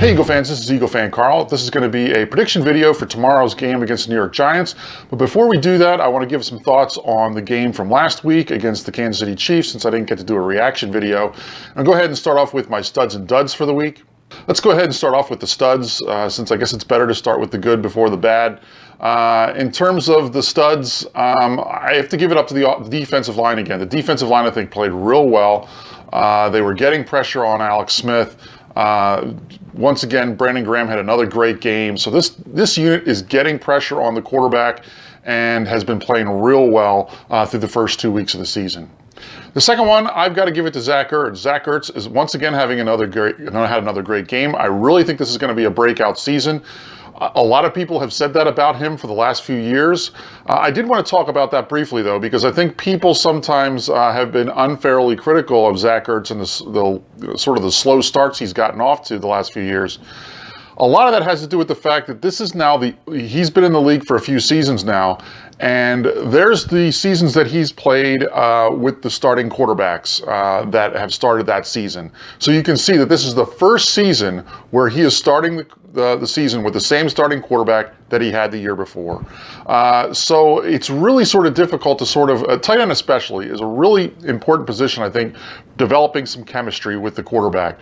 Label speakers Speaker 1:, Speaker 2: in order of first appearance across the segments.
Speaker 1: Hey Eagle fans, this is EaglefanKarl. This is going to be a prediction video for tomorrow's game against the New York Giants. But before we do that, I want to give some thoughts on the game from last week against the Kansas City Chiefs, since I didn't get to do a reaction video. I'll go ahead and start off with my studs and duds for the week. Let's go ahead and start off with the studs, since I guess it's better to start with the good before the bad. In terms of the studs, I have to give it up to the defensive line again. The defensive line, I think, played real well. They were getting pressure on Alex Smith. Once again, Brandon Graham had another great game. So this unit is getting pressure on the quarterback and has been playing real well through the first 2 weeks of the season. The second one, I've got to give it to Zach Ertz. Zach Ertz is once again having another great game. I really think this is going to be a breakout season. A lot of people have said that about him for the last few years. I did want to talk about that briefly, though, because I think people sometimes have been unfairly critical of Zach Ertz and the sort of the slow starts he's gotten off to the last few years. A lot of that has to do with the fact that this is now he's been in the league for a few seasons now, and there's the seasons that he's played with the starting quarterbacks that have started that season. So you can see that this is the first season where he is starting the season with the same starting quarterback that he had the year before. So it's really sort of difficult to sort of, tight end especially, is a really important position, I think, developing some chemistry with the quarterback.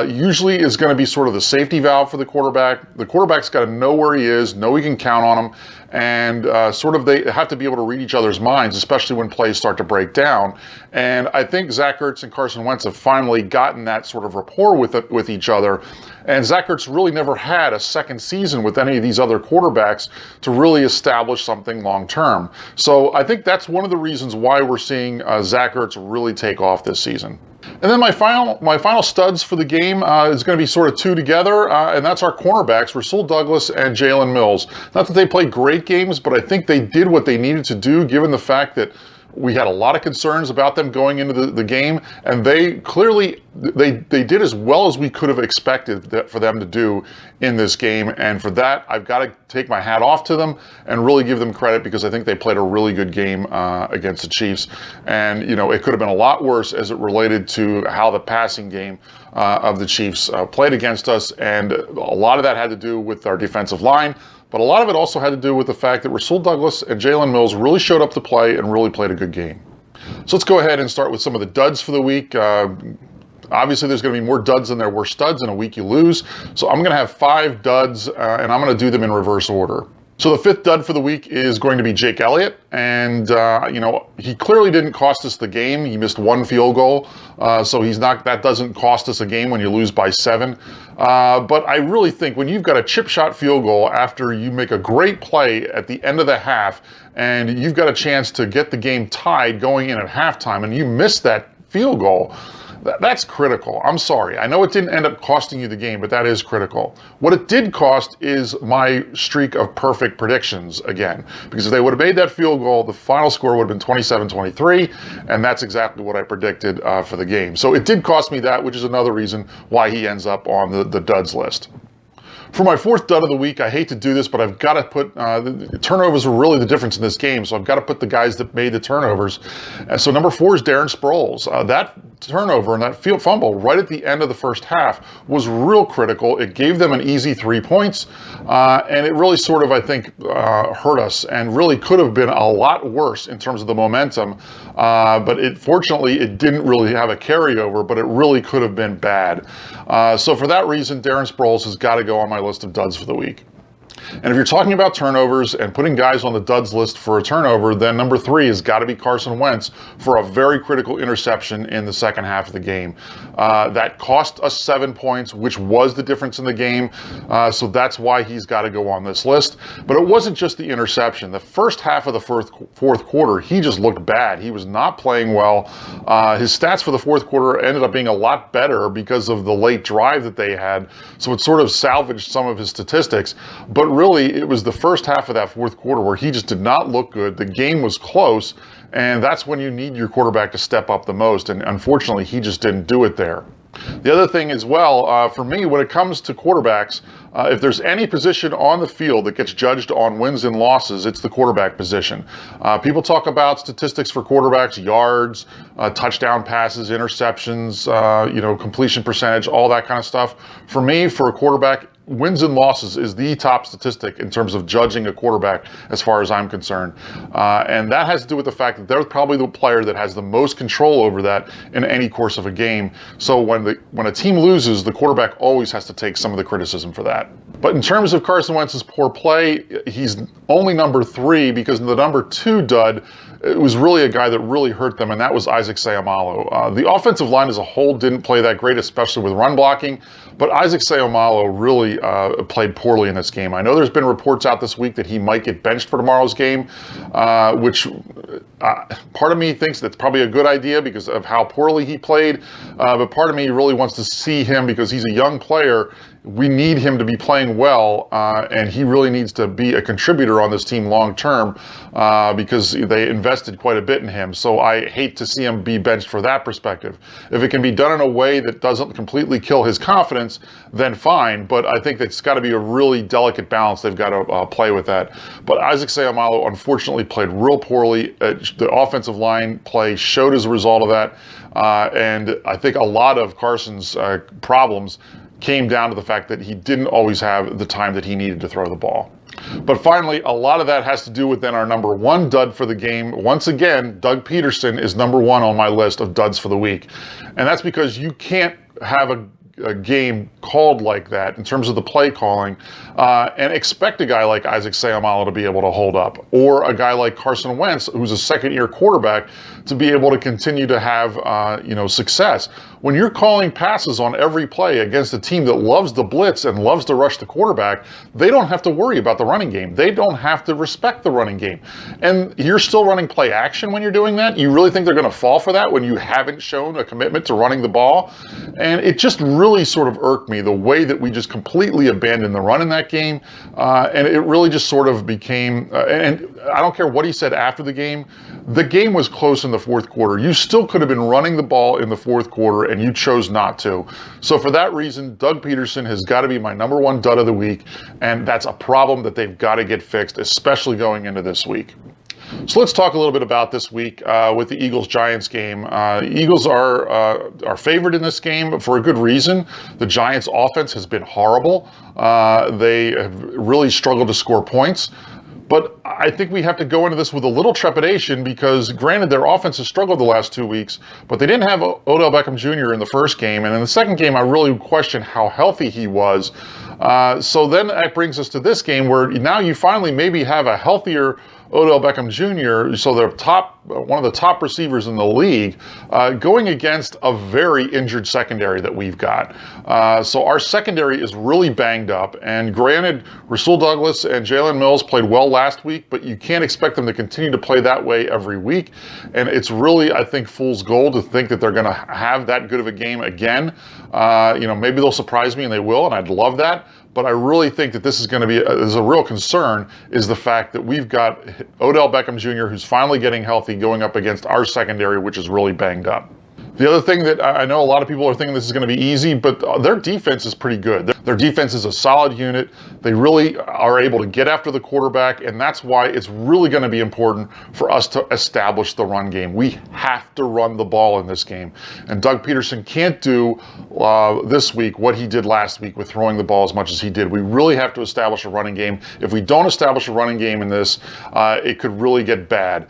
Speaker 1: Usually is going to be sort of the safety valve for the quarterback. The quarterback's got to know where he is, know he can count on him, and sort of they have to be able to read each other's minds, especially when plays start to break down. And I think Zach Ertz and Carson Wentz have finally gotten that sort of rapport with each other. And Zach Ertz really never had a second season with any of these other quarterbacks to really establish something long term. So I think that's one of the reasons why we're seeing Zach Ertz really take off this season. And then my final studs for the game is going to be sort of two together, and that's our cornerbacks, Rasul Douglas and Jalen Mills. Not that they played great games, but I think they did what they needed to do, given the fact that we had a lot of concerns about them going into the game, and they clearly they did as well as we could have expected for them to do in this game. And for that, I've got to take my hat off to them and really give them credit, because I think they played a really good game against the Chiefs. And you know, it could have been a lot worse as it related to how the passing game of the Chiefs played against us, and a lot of that had to do with our defensive line. But a lot of it also had to do with the fact that Rasul Douglas and Jalen Mills really showed up to play and really played a good game. So let's go ahead and start with some of the duds for the week. Obviously, there's going to be more duds than there were studs in a week you lose. So I'm going to have 5 duds, and I'm going to do them in reverse order. So the fifth dud for the week is going to be Jake Elliott. And, you know, he clearly didn't cost us the game. He missed 1 field goal. So that doesn't cost us a game when you lose by 7. But I really think when you've got a chip shot field goal after you make a great play at the end of the half, and you've got a chance to get the game tied going in at halftime, and you miss that field goal, that's critical. I'm sorry. I know it didn't end up costing you the game, but that is critical. What it did cost is my streak of perfect predictions again, because if they would have made that field goal, the final score would have been 27-23, and that's exactly what I predicted for the game. So it did cost me that, which is another reason why he ends up on the duds list. For my fourth dud of the week, I hate to do this, but I've got to put, the turnovers were really the difference in this game, so I've got to put the guys that made the turnovers. And so number 4 is Darren Sproles. That turnover and that field fumble right at the end of the first half was real critical. It gave them an easy 3 points, and it really sort of, I think, hurt us, and really could have been a lot worse in terms of the momentum. But fortunately, it didn't really have a carryover, but it really could have been bad. So for that reason, Darren Sproles has got to go on my list of duds for the week. And if you're talking about turnovers and putting guys on the duds list for a turnover, then number 3 has got to be Carson Wentz for a very critical interception in the second half of the game. That cost us 7 points, which was the difference in the game. So that's why he's got to go on this list. But it wasn't just the interception. The first half of the fourth quarter, he just looked bad. He was not playing well. His stats for the fourth quarter ended up being a lot better because of the late drive that they had. So it sort of salvaged some of his statistics. But really, it was the first half of that fourth quarter where he just did not look good. The game was close, and that's when you need your quarterback to step up the most. And unfortunately, he just didn't do it there. The other thing as well, for me, when it comes to quarterbacks, if there's any position on the field that gets judged on wins and losses, it's the quarterback position. People talk about statistics for quarterbacks, yards, touchdown passes, interceptions, completion percentage, all that kind of stuff. For me, for a quarterback, wins and losses is the top statistic in terms of judging a quarterback as far as I'm concerned. And that has to do with the fact that they're probably the player that has the most control over that in any course of a game. So when a team loses, the quarterback always has to take some of the criticism for that. But in terms of Carson Wentz's poor play, he's only number 3 because the number 2 dud, it was really a guy that really hurt them, and that was Isaac Seumalo. The offensive line as a whole didn't play that great, especially with run blocking, but Isaac Seumalo really played poorly in this game. I know there's been reports out this week that he might get benched for tomorrow's game, which part of me thinks that's probably a good idea because of how poorly he played, but part of me really wants to see him because he's a young player. We need him to be playing well, and he really needs to be a contributor on this team long term because they invested quite a bit in him. So I hate to see him be benched for that perspective. If it can be done in a way that doesn't completely kill his confidence, then fine. But I think it's got to be a really delicate balance. They've got to play with that. But Isaac Seumalo unfortunately played real poorly. The offensive line play showed as a result of that. And I think a lot of Carson's problems came down to the fact that he didn't always have the time that he needed to throw the ball. But finally, a lot of that has to do with then our number 1 dud for the game. Once again, Doug Peterson is number 1 on my list of duds for the week. And that's because you can't have a game called like that in terms of the play calling and expect a guy like Isaac Seumalo to be able to hold up, or a guy like Carson Wentz, who's a second-year quarterback, to be able to continue to have success. When you're calling passes on every play against a team that loves the blitz and loves to rush the quarterback, they don't have to worry about the running game. They don't have to respect the running game. And you're still running play action when you're doing that? You really think they're going to fall for that when you haven't shown a commitment to running the ball? And it just really sort of irked me, the way that we just completely abandoned the run in that game. And it really just sort of became, and I don't care what he said after the game was close in the fourth quarter. You still could have been running the ball in the fourth quarter, and you chose not to. So for that reason, Doug Peterson has got to be my number 1 dud of the week, and that's a problem that they've got to get fixed, especially going into this week. So let's talk a little bit about this week with the Eagles-Giants game. Eagles are favored in this game for a good reason. The Giants' offense has been horrible. They have really struggled to score points. But I think we have to go into this with a little trepidation because, granted, their offense has struggled the last 2 weeks, but they didn't have Odell Beckham Jr. in the first game. And in the second game, I really question how healthy he was. So then that brings us to this game where now you finally maybe have a healthier Odell Beckham Jr., so they're one of the top receivers in the league, going against a very injured secondary that we've got. So our secondary is really banged up, and granted, Rasul Douglas and Jalen Mills played well last week, but you can't expect them to continue to play that way every week, and it's really, I think, fool's gold to think that they're going to have that good of a game again. Maybe they'll surprise me, and they will, and I'd love that. But I really think that this is going to be is a real concern, is the fact that we've got Odell Beckham Jr., who's finally getting healthy, going up against our secondary, which is really banged up. The other thing that I know a lot of people are thinking this is going to be easy, but their defense is pretty good. Their defense is a solid unit. They really are able to get after the quarterback, and that's why it's really going to be important for us to establish the run game. We have to run the ball in this game. And Doug Peterson can't do this week what he did last week with throwing the ball as much as he did. We really have to establish a running game. If we don't establish a running game in this, it could really get bad.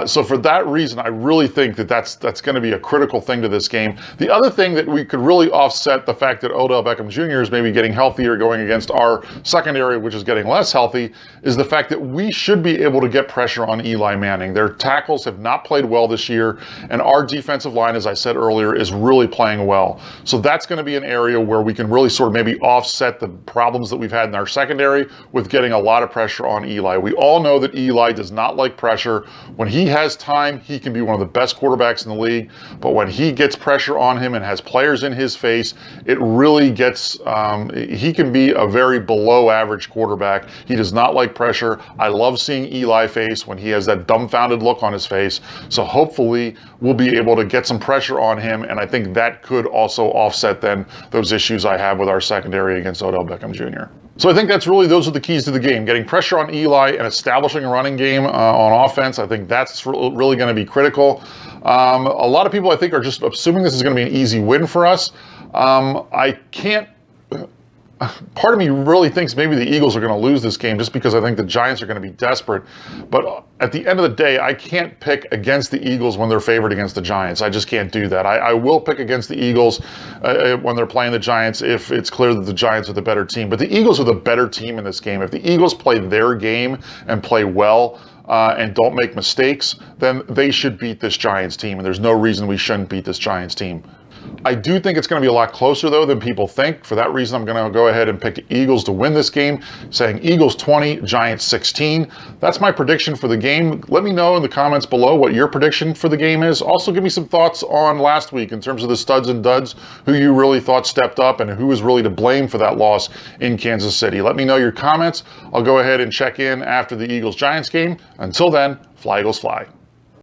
Speaker 1: So for that reason, I really think that that's going to be a critical thing to this game. The other thing that we could really offset the fact that Odell Beckham Jr. is maybe getting healthier going against our secondary, which is getting less healthy, is the fact that we should be able to get pressure on Eli Manning. Their tackles have not played well this year, and our defensive line, as I said earlier, is really playing well. So that's going to be an area where we can really sort of maybe offset the problems that we've had in our secondary with getting a lot of pressure on Eli. We all know that Eli does not like pressure. When he has time, he can be one of the best quarterbacks in the league. But when he gets pressure on him and has players in his face, it really gets, he can be a very below average quarterback. He does not like pressure. I love seeing Eli face when he has that dumbfounded look on his face. So hopefully we'll be able to get some pressure on him. And I think that could also offset then those issues I have with our secondary against Odell Beckham Jr. So I think those are the keys to the game. Getting pressure on Eli and establishing a running game on offense, I think that's really going to be critical. A lot of people, I think, are just assuming this is going to be an easy win for us. I can't... Part of me really thinks maybe the Eagles are going to lose this game just because I think the Giants are going to be desperate. But at the end of the day, I can't pick against the Eagles when they're favored against the Giants. I just can't do that. I will pick against the Eagles when they're playing the Giants if it's clear that the Giants are the better team. But the Eagles are the better team in this game. If the Eagles play their game and play well and don't make mistakes, then they should beat this Giants team. And there's no reason we shouldn't beat this Giants team. I do think it's going to be a lot closer, though, than people think. For that reason, I'm going to go ahead and pick the Eagles to win this game, saying Eagles 20, Giants 16. That's my prediction for the game. Let me know in the comments below what your prediction for the game is. Also, give me some thoughts on last week in terms of the studs and duds, who you really thought stepped up and who was really to blame for that loss in Kansas City. Let me know your comments. I'll go ahead and check in after the Eagles-Giants game. Until then, fly Eagles fly.